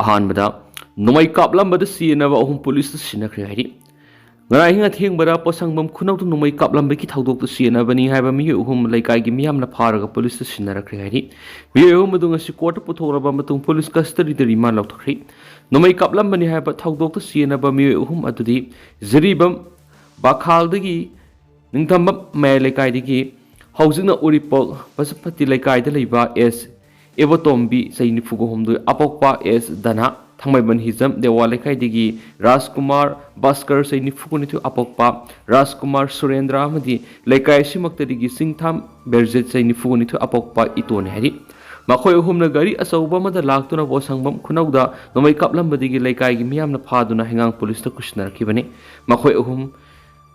अहानबदा नोमाई कापलंबदा सिनब अहुम police सिनाखरे हाइदि ngara hinga thengbara posangbam khunawtu numai kaplambe ki thaudok sienabani haiba mi uhum laikai gi miyamna pharaga police sinarakre hairi mi uhum madunga si court puthoraba matung police custody de remand laukthri numai kaplambani haiba thaudok sienaba mi uhum adudi ziribam bakhaldagi ningthamba mai laikai digi haujina uripok pasapati laikai de leiba s Ibotombi saini fugo humdu apokpa s dana Thangmaiban hizam dewa lekai digi Rajkumar Baskar saini fugo nitu apokpa Rajkumar Surendra amadi lekai simakta digi Singtham Berzet saini fugo nitu apokpa itone hari makhoi uhumna gari asauba mada laktuna bosangbam khunauda nomai kaplam badigi lekai gi miyamna phaduna hengang police ta kushnar kibane makhoi uhum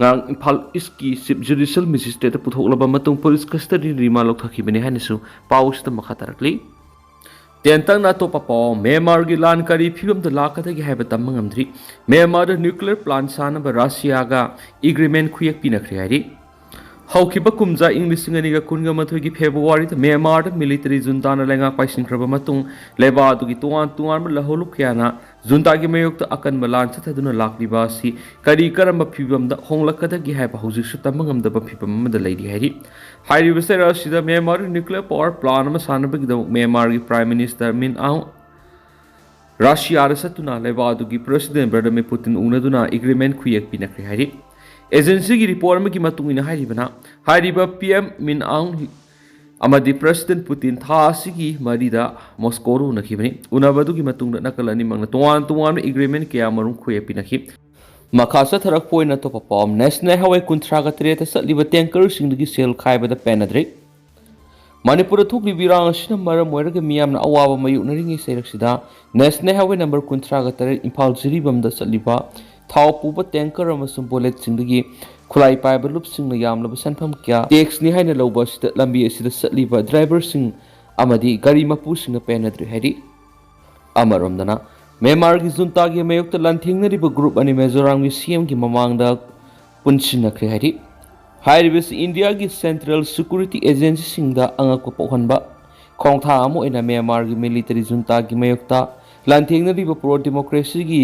ngang Imphal iski sub judicial magistrate puthoklaba matung police custody rima lokthakibane hanisu paus ta makhatarakli Tentang na to papo Myanmar gi lan kari phibam da lakata gi haiba tamang amdri Myanmar da nuclear plant sana ba Russia ga agreement khuyak pinakri hari haukiba kumja English ngani ga kunga mathoi gi February da Myanmar da military junta na lenga paisin kraba matung leba du gi tuan ma laholu kyana junta gi mayok ta akan malan chathaduna lakliba si kari karamba phibam da honglakata gi haiba hojik su tamang amda ba phibam ma da leidi hari Hari besar Russia Myanmar nuclear power plant ma sanaba gi Myanmar gi prime minister Min Aung Russia satuna leba du gi president Vladimir Putin unaduna agreement khuyak pinakri hari agency gi report ma gi matung ina hari bana hariba PM Min Aung amadi president Putin tha sigi marida Moscow ru nakhibani unabadu gi matung na nakalani mangna tuan agreement kya marum khuyak pinakhi Makasa tharak point to papom national highway kuntraga treta satliba tanker singdagi sel khaibada penadri Manipur thukli birang asina maram moiraga miyamna awaba mayuknaringi seraksida national highway number kuntraga tare Imphal jiribamda satliba thau puba tanker amasum bullet singdagi khulai paiba lup singna yamlaba sanpham kya tax ni haina loba sida lambi asida satliba driver sing amadi gari mapu singna penadri hari amaramdana Myanmar gi junta gi mayokta lanthingna group ani Mizoram gi CM gi mamangda punchinakhre hari hairibis India gi Central Security Agency singda angak pohonba khongtha amo ina Myanmar gi military junta gi mayokta lanthingna pro democracy gi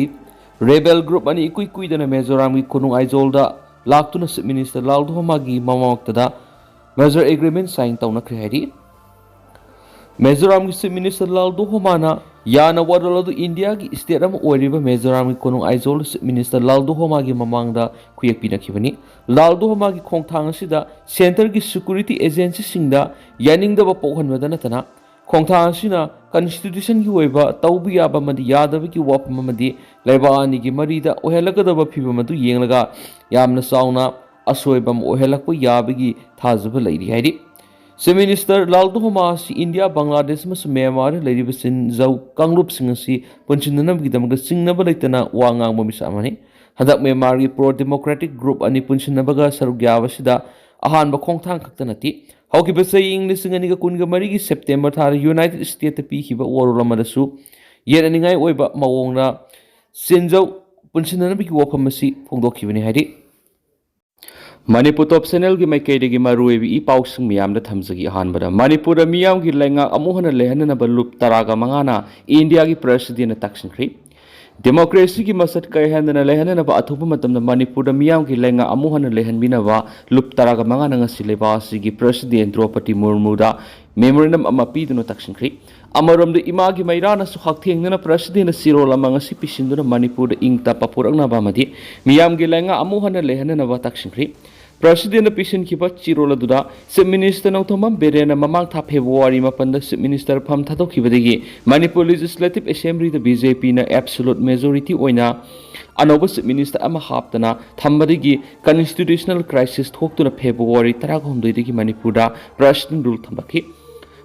rebel group ani ikui dana Mizoram gi kunung aizolda laktuna minister Lalduhoma gi mamawakta da major agreement sign tawnakre hari Mizoram gi minister Lalduhoma na Yaona wadoladu India gi state am oiriba Mizoram gi konung aizol minister Lalduhoma gi mamangda khuyak pinakibani Lalduhoma gi khongthang sida center gi security agency singda yaningda ba pohonwada natana khongthang sina constitution gi oiba tawbi yaba madi yadaba gi wapam madi laiba ani gi marida ohelakada ba phiba madu yenglaga yamna sauna asoibam ohelakpo yabagi thazaba leiri hairi Minister Lalduhoma si India Bangladesh mas Myanmar leiriba sinjau kangrup singasi punchinanam gidamaga singnaba leitana wangang mamisa amani hadak Myanmar gi pro democratic group ani punchinabaga sarugyaba sida ahanba khongthang khaktanati haukiba sei English ngani ga kunga mari gi September thar United States ta pihiba warulamasu yenaningai oiba mawongna sinjau punchinanam gi wafamasi phongdokhibani hairi Manipur top channel gi mai kaidagi maruebi I pausing miyam da thamjagi ahanbada Manipur da miyam gi lenga amuhana lehana ba lup taraga mangana India gi president takshinkhri democracy gi masat kai handana lehana ba athupa matam da Manipur da miyam gi lenga amuhana lehanbina ba lup taraga mangana ngasi leba sigi president Draupadi Murmu da memorandum ama piduna takshinkhri amarom da ima gi mairana su hakthengna president sirola mangasi pisinduna Manipur da ingta papurangna ba madi miyam gi lenga amuhana lehana ba takshinkhri President Pisin Kiba Chirola Duda, Sub Minister Nautomam Bera Mamang Tha February Mapanda Sub Minister Pam Tato Kibadegi, Manipur Legislative Assembly the BJP na absolute majority oina Anoba Sub Minister Ama Haptana, Thambadegi, Constitutional Crisis talk to the February Taragom Degi Manipura, President Rule Tambaki.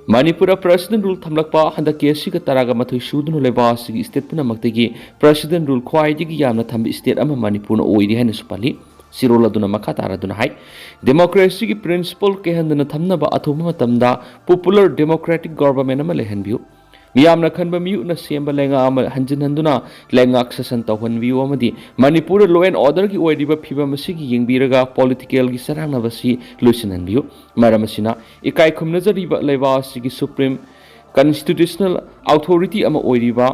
Manipura President Rule Tamlakpa, Handa Kesika Taragamatu Shudun Levasi, State Punamakegi, President Rule Kwaidigi Yamna Tambi State Ama Manipuna Oidi Hanespali. Sirola duna makatara duna hai democracy ki principle ke handana thamna ba athuma matamda popular democratic government ama lehanbiu miyamna khanba miu na semba lenga ama hanjin handuna lenga akshasan tawhan biu amadi Manipur law and order ki oidiba phiba masigi yengbiraga political gi sarangna basi lusinan biu maramasina ikai khumna jariba leba sigi supreme constitutional authority ama oiriba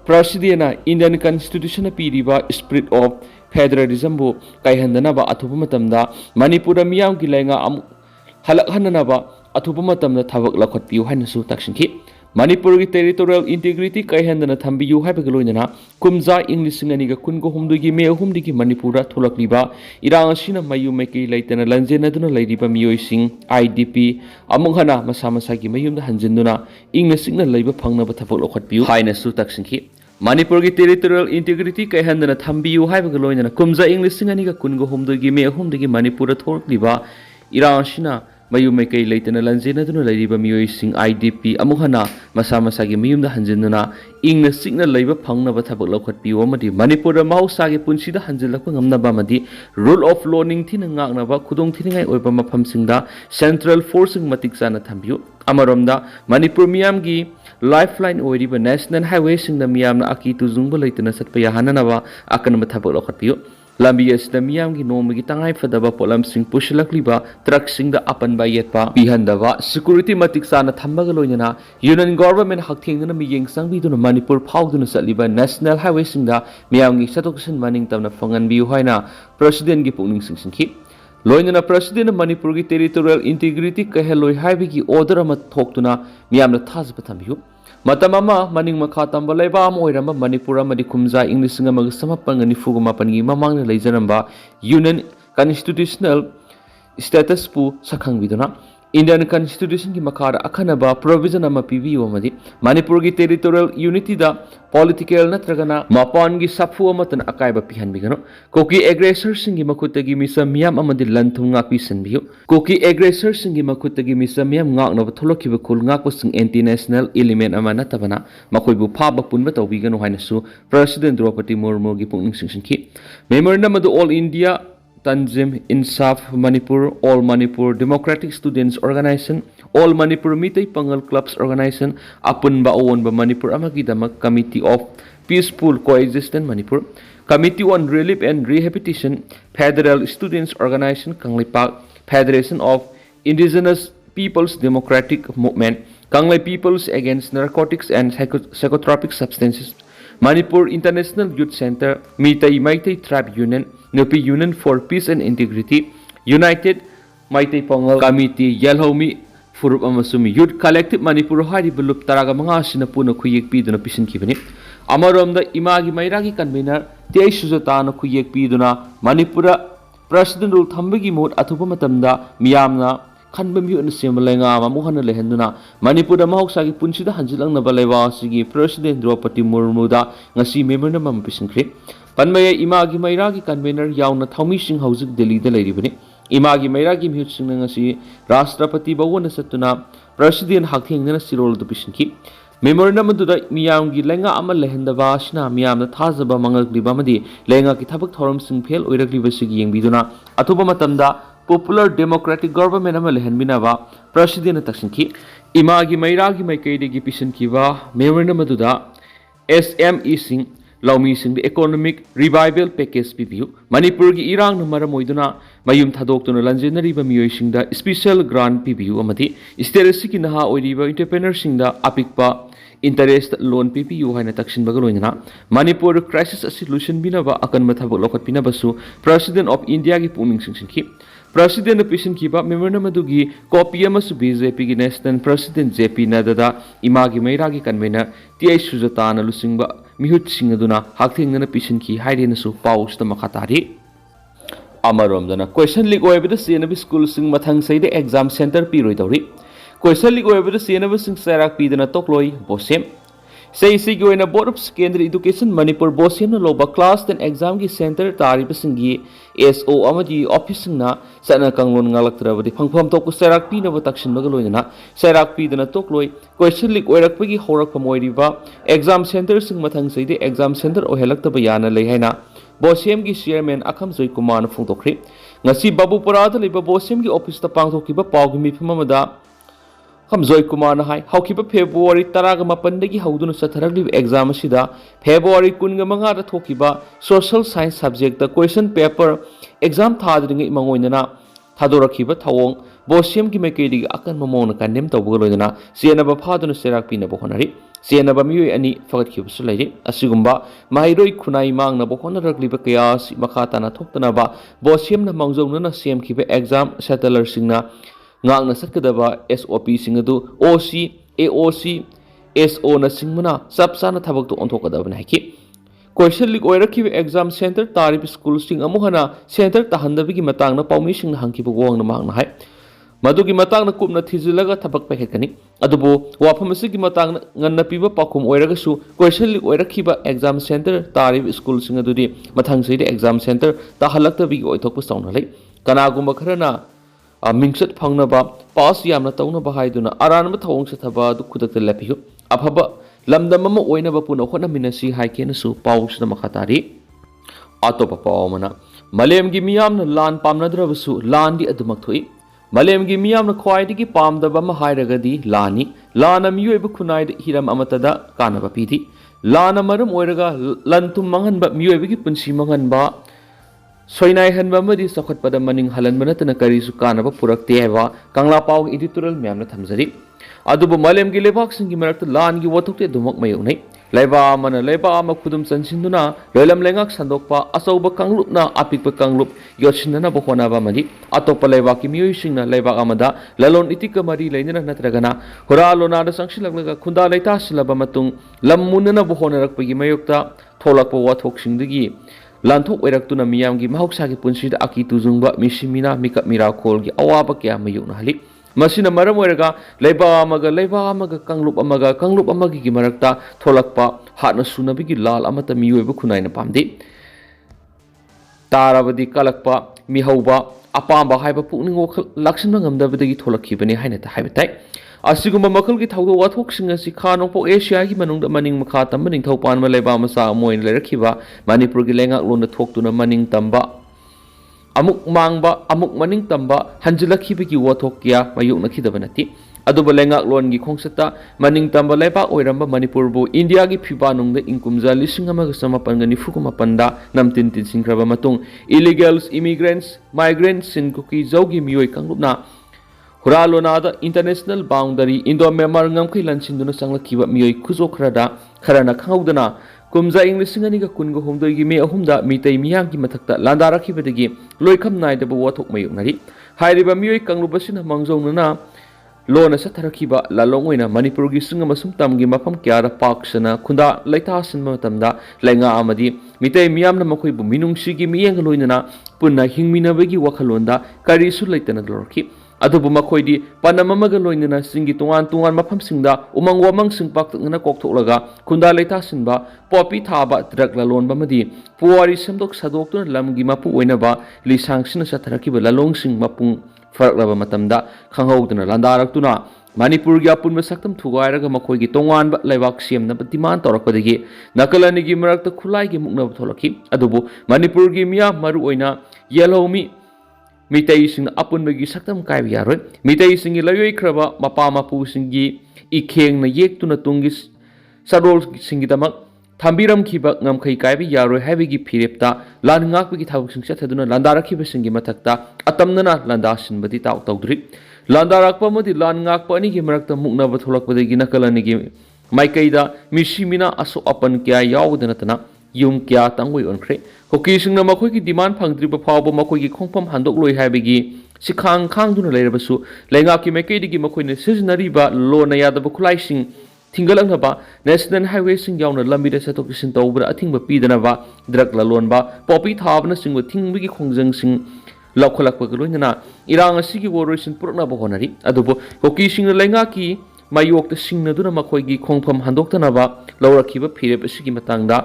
President Indian Constitution piriba spirit of federalism bu kaihandanaba athupa matamda Manipur miyam ki lenga halak hananaba athupa matamda thabak lakhot piu hainasu taksinki Manipur ki territorial integrity kaihandana thambiyu haibaga loinana kumza English singaniga kungo humdugi me humdigi Manipura tholakliba irang asina mayu meki leitana lanjenaduna leiriba miyoi sing IDP amunghana masa masa gi mayumda hanjinduna English singna leiba phangnaba thabak lakhot piu hainasu taksinki Manipur ki territorial integrity kaihandana thambiyu haibaga loinana kumza English singaniga kungo humdugi me humdigi Manipura tholakliba irang asina mayu meki leitana lanjenaduna leiriba miyoi sing IDP amuhana masa masa gi miyumda hanjinduna ingna singna leiba phangnaba thabak lakhot piu amadi Manipur mahausa gi punsida hanjilakpa ngamnaba amadi rule of law ningthina ngaknaba khudong thiningai oiba mafamsingda central forcing matik chana thambiu amaromda Manipur miyam gi lifeline oiriba national highway singda miyamna aki tujungba leitana satpa yahananaba akanba thabak lakhot piu lambi asida miyam gi nomagi tangai fadaba polam sing pushilakliba truck singda apanba yetpa pihandaba security matik sana thambaga loinana union government hakthengna miyeng sangbiduna Manipur phawduna satliba national highway singda miyam gi satoksin maning tamna fangan biu haina president gi pungning singsinki loinana president Manipur gi territorial integrity kaheloi haibigi order ama thoktuna miyamna thajba thambiu Matamama maning makha tamba leiba am oiramba Manipur amadi kumza English ngamaga samapanga nifuga mapangi mamangna leijaramba union constitutional status pu sakhangviduna Indian Constitution ki makara akhanaba provision ama pibiu amadi Manipur gi territorial unity da political natragana mapan gi safu amatan akaiba pihanbigano koki aggressor singi makutagi misa miyam amadi lanthum ngakpi sanbiu koki aggressor singi makutagi misa miyam ngakna tholokiba khul ngakpa sing anti national element ama natabana makoibu phaba punba tawbigano hainasu President Draupadi Murmu gi pungning singsinki memorandum of all India Tanzim Insaf Manipur All Manipur Democratic Students Organization All Manipur Mitai Pangal Clubs Organization Apun ba Owen ba Manipur amagi damak Committee of Peaceful Coexistence Manipur Committee on Relief and Rehabilitation Federal Students Organization Kanglipak Federation of Indigenous Peoples Democratic Movement Kanglai Peoples Against Narcotics and Psychotropic Substances Manipur International Youth Center Mitai Maitai Tribe Union Nupi Union for Peace and Integrity United Maitai Pangal Committee Yelhomi Furup Amasumi Youth Collective Manipur Hari Belup Taraga Mangasina Puna Kuyek Piduna Pisin Kibini Amarom the Imagi Mairagi convener Te Suzatana Kuyek Piduna Manipura President Rul Thambagi Mode Atupumatamda Miyamna Kanbamyu and Semalenga Mamuhana Lehenduna Manipur Mahoksagi Punchida Hanjilang Nabaleva Sigi President Draupadi Murmuda Ngasi Memorandum Pisin Creek Panmaya Imagi Mairagi convener Yaona Thomi Singh Housing Delhi the Lady Bini Imagi Mairagi Mute Singangasi Rastrapati Bawana Satuna President Haking Sirol the Pishinki Memorandum to the Miyangi Lenga Ama Lehenda Vashna Miyam the Tazaba Mangal Libamadi Lenga Kitabak Thorum Sing Pale Urakli Vasigi and Biduna Atuba Popular Democratic Government Ama Lehenbinava President Taksinki Imagi Mairagi Maikadi Pishinkiva Memorandum to the SME Singh Laumi Sing the Economic Revival Package PPU Manipur gi irang na maramoiduna mayum thadoktuna lanjenariba miyoi singda special grant PPU amati steresi naha oiriba entrepreneur singda apikpa interest loan PPU haina taksin bagaloina Manipur crisis solution binaba akan mathabok lokot pinabasu President of India gi puning singsinki President of Pisin Kiba memorandum adugi copy amasu BJP gi National President JP Nadada imagi mairagi convener TI Sujatana lusingba mihut singaduna hakthengna Pisin ki hairena su paus ta makatari amarom dana question leak oibida CNB school sing mathang saide exam center piroi tawri question leak oibida CNB sing sarak pidana tokloi bosem Say Sigoina Board of Secondary Education Manipur Bosiem Loba Class 10 Exam Gi Center Tari Pasingi SO Amadi Office na Sana Kanglon Ngalaktra Pangpam Toku Sarak Pina Vatakshin Magaloina Sarak Pidana Tokloi Question Leak Oirakpagi Horak Pamoidiva Exam Center Sing Matang Side Exam Center Ohelakta Bayana Lehena Bosiem Gi Chairman Akam Zoi Kumana Funtokri Ngasi Babu Parada Liba Bosiem Gi Office the Pangtokiba Pagmi Pamada Kamzoi Kumana Hai, Haukipa February Taragama Pandagi Haudun Sataragli exam Sida, February Kungamanga Tokiba, Social Science subject, the question paper, exam Tadring Mangoina, Tadorakiba Tawong, Bosium Kimekedi Akan Mamona Kandem Tawolina, Sienaba Padon Serak Pina Bohonari, चेनबा मियोय अनि फगतखिबसु लेरि असिगुम्बा माहिरोय खुनाई मांगनबा होनरक्लिबा कया मखा ताना थोक्तनबा बोसेमना मांगजौनना सेमखिबा exam setter सिंगना ngang sakadaba SOP singadu OC AOC SO na singmana sapsana thabak to onthokadaba naiki question leak oirakhi exam center tarif school sing amuhana center tahandabigi matang na paumi sing hangki bogong na mang na hai madugi matang na kupna thijilaga thabak pahekani adubo waphamasi gi matang nganna piba pakhum oiraga su question leak oirakhi exam center tarif school sing adudi mathang sei exam center tahalaktabigi oithokpa sauna lai kanagumba kharana मिंगसत फंगनबा पास यामना तौनबा हाइदुना अरानबा थौंग सथबा दु खुदक लेपियु अफबा लमदम म ओइनबा पुनो होनमिनसी हाइकेनसु पाउसना मखतारी अतोपा पावमना मलेमगी मियामना लान पामनद्रबसु लानदी अदुमक थोइ मलेमगी मियामना ख्वाइदगी पामदबा म हाइरगदी लानी लाना मियोइब खुनाइद Hiram अमतदा कानबा पीथि लाना मरम ओइरगा लनतुम मंगनबा मियोइबगी पुंसी मंगनबा सोइनाय हनबमदी सखतपद मनिंग हलनबनतन करिसु कानबा पुरक्ते हैवा कांगला पाव editorial म्यामना थमजरी अदुबु मलेमगी लेबाक सिंगी मरक्त लानगी वथुक्ते दुमक मयुनै लेबा मन लेबा म खुदुम चनसिन्दुना लोलम लेंगाक संदोकपा असौब कांगलुपना अपिकप कांगलुप योसिनना बखोनाबा मदि अतोप लेबाकी मियोइसिंगना लेबाक अमदा ललोन इतिक मरी लेनना नत्रगना हुरालोनाद संगसिलगलगा खुंदा लेता सिलबा मतुंग लम्मुनना बखोनरकपगी मयुक्ता थोलकपा वाथोकसिंगदगी लांथोक ओइरक्तुना मियामगी महौसागी पुंसीदा अकी तुजुंगबा मिसिमिना मिकप मिराखोलगी अवाबा क्या मयुना हलि मसिना मरम ओइरगा लेबा अमगा कंगलुप अमगी मरक्ता थोलकपा हाना सुनबिगी लाल अमता मियोइबा खुनाइना पामदे ताराबदी कलकपा मिहौबा अपामबा हाइबा पुकनिंग वखल लक्ष्मण ngамदबदगी थोलखिबनी हाइना ता हाइबा ताइ असिगुम्बा मखलगी थाउदो वाथोकसिंग असि खानोपो एशियागी मनुंगदा मनिंग मखा तंबा निंगथौ पानमा लेबा मसा मोइन लेरखिबा मणिपुरगी लेंगाक लोन थोक्तुना मनिंग तंबा अमुक मांगबा अमुक मनिंग तंबा हंजलखिबगी वाथोकिया मयुनखिदबा नति अदुबा लेंगाक लोनगी खोंसता मनिंग तंबा लेबा ओइरंबा मणिपुरबु इंडियागी फिबा नुंगदा इंकुमजा लिसिंग अमगा समापनगा निफुगुमापनदा नमतिन तिनसिंख्रबा मतुंग इलीगल्स इमिग्रेंट्स माइग्रेंट्स सिनकुकी जौगी मियोइ कांगलुपना हुरालोनाद इंटरनेशनल बाउंडरी इंडो म्यांमार ngамखै लनसिंदुना सांगलखिबा मियोइ खुजो खरदा खरना खाउदना कुमजा इंग लिसिंग अनिगा कुनगो होमदोगी मे अहुमदा मितै मियांगी मथक्ता लांदाराखिबदगी लोइखम नाइदबो वाथोक मयुनरि हाइरिबा मियोइ कांगलुबसिना मंगजौनना लोना सथरखिबा लालोंगोइना मणिपुरगी सिंग मसुम तमगी मफम क्यारा पाक्सना खुंदा लैतासिन मतमदा लेंगा अमदी मितै मियामना मखोइबु मिनुंगसिगी मियंग लोइनना पुन्ना हिंगमिनबगी वखलोंदा करिसु लैतना लोरखि अदुबु मखोइदी पनममगा लोइनना सिंगी तुंगान तुंगान मफमसिंगदा उमंग वमंग सिंग पाक्तंगना कोकथोलगा खुंदा लैतासिनबा पॉपी थाबा ड्रग ललोनबा मदी पुवारी समदोक सदोक्तुना लमगी मपु ओइनबा लिसांगसिना सथरखिबा ललोंगसिंग मपुंग फरकलबा मतमदा खंगौदना लांदारक्तुना मणिपुरगी अपुनबा सक्तम थुगाइरगा मखोइगी तोंगानबा लेबाक सेमनबा डिमांड तौरकपदगी नकलनिगी मरक्ता खुलाइगी मुकनबा थोलखि अदुबु मणिपुरगी मिया मरु ओइना येलोमी मितैसिंग अपुनबगी सक्तम काइब यारोय मितैसिंगी लयोइख्रबा मपा मपुसिंगी इखेंगना येक्तुना तुंगी सरोल सिंगिदमक थांबिरमखिबा ngамखै काइब यारोय हाइबगी फिरेपता लान ngakbigi थाबुसिंग सथदुना लांदारखिबसिंगी मथक्ता अतमनना लांदासिनबदी ताउ तौद्रि लांदारकपा मदि लान ngakpa अनिगी मरक्ता मुकनबा थोलकपदगी नकलनिगी माइकैदा मिसिमिना असो अपन क्या यावदनतना यूम क्या तंगोई ओनख्रे होकीसिंगना मखोइगी डिमांड फंगद्रिबा फावबा मखोइगी खोंफम हांदोकलोइ हाइबगी सिखांग खांगदुना लेरबसु लेंगाकी मेकैदिगी मखोइने सिजनरीबा लोना यादबा खुलाइसिंग थिंगलंगबा नेशनल हाईवे सिंग यावना लंबिदा सतोकिसिन तौबरा अथिंगबा पीदनबा ड्रग ललोनबा पॉपी थाबना सिंग थिंगबगी खोंजंग सिंग लौखलकपगा लोइनना इरांग असिगी वोरोइसिन पुरकनबा होनरि अदुबो होकीसिंगना लेंगाकी मायोक्ता सिंगनदुना मखोइगी खोंफम हांदोक्तनबा लौरखिबा फिरेप असिगी मतंगदा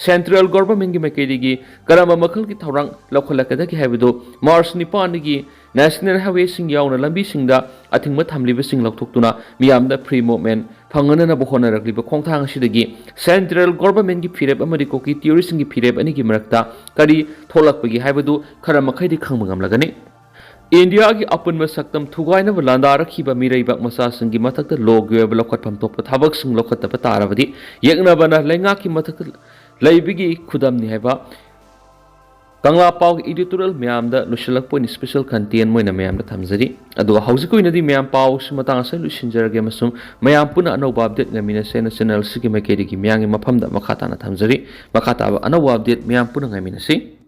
सेंट्रल गवर्नमेंट की मैकेदी करम मखल की थौरंग लौखलकदगी हाइबदो मार्च 9 की नेशनल हाईवे सिंग यावना लंबी सिंगदा अथिंगबा थामलिबा सिंग लौथोक्तुना मियामदा फ्री मूवमेंट फंगनना बखोनरक्लिबा खोंथांग असिदगी सेंट्रल गवर्नमेंट की फिरेप अमदि कोकी टूरिस्ट की फिरेप अनि की मरक्ता करी थोलकपगी हाइबदो खरम मखैदि खंग गमलगनी इंडिया की अपुनब सक्तम थुगाइनब लांदारखिबा मिरैबा मसासिंग की मथक्ता लोगवेब लौखटफम तोप थाबकसिंग लौखटब तारबदि येकनबना लेंगा की मथक्ता लैबिगी खुदमनि हाइबा Kangla Pau editorial Miamda Lushilak Point special content Moina Miamda Tamzari. Adu Hausikuinadi Miam Pau Sumatang Sai Lushinjaraga Masum Mayam Puna Anoba update Namina Sena Channel Siki Makedi Miang Mapamda Makata Tamzari Makata Anoba update Miam Puna Namina Si.